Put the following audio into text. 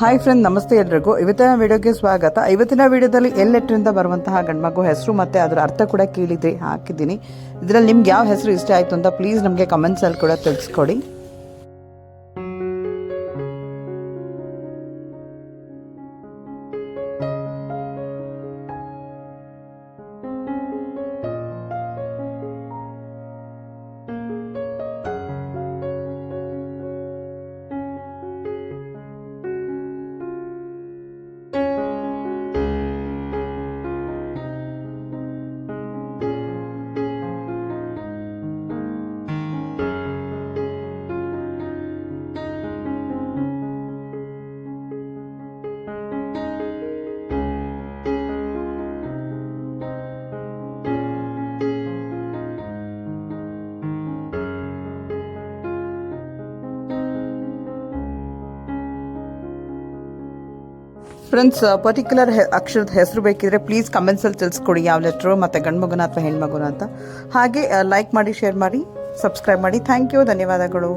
Hi friend, ನಮಸ್ತೆ ಎಲ್ರಿಗೂ. ಇವತ್ತಿನ ವಿಡಿಯೋಗೆ ಸ್ವಾಗತ. ಇವತ್ತಿನ ವಿಡಿಯೋದಲ್ಲಿ ಲೆಟ್ರಿಂದ ಬರುವಂತಹ ಗಂಡ್ಮಗು ಹೆಸರು ಮತ್ತು ಅದರ ಅರ್ಥ ಕೂಡ ಹಾಕಿದ್ದೀನಿ. ಇದರಲ್ಲಿ ನಿಮ್ಗೆ ಯಾವ ಹೆಸರು ಇಷ್ಟ ಆಯಿತು ಅಂತ ಪ್ಲೀಸ್ ನಮಗೆ ಕಮೆಂಟ್ಸಲ್ಲಿ ಕೂಡ ತಿಳಿಸ್ಕೊಡಿ. ಫ್ರೆಂಡ್ಸ್, ಪರ್ಟಿಕ್ಯುಲರ್ ಅಕ್ಷರದ ಹೆಸರು ಬೇಕಿದ್ರೆ ಪ್ಲೀಸ್ ಕಮೆಂಟ್ಸಲ್ಲಿ ತಿಳಿಸ್ಕೊಡಿ, ಯಾವ ಲೆಟ್ರು ಮತ್ತು ಗಂಡು ಮಗುನ ಅಥವಾ ಹೆಣ್ಮಗುನ ಅಂತ. ಹಾಗೆ ಲೈಕ್ ಮಾಡಿ, ಶೇರ್ ಮಾಡಿ, ಸಬ್ಸ್ಕ್ರೈಬ್ ಮಾಡಿ. ಥ್ಯಾಂಕ್ ಯು, ಧನ್ಯವಾದಗಳು.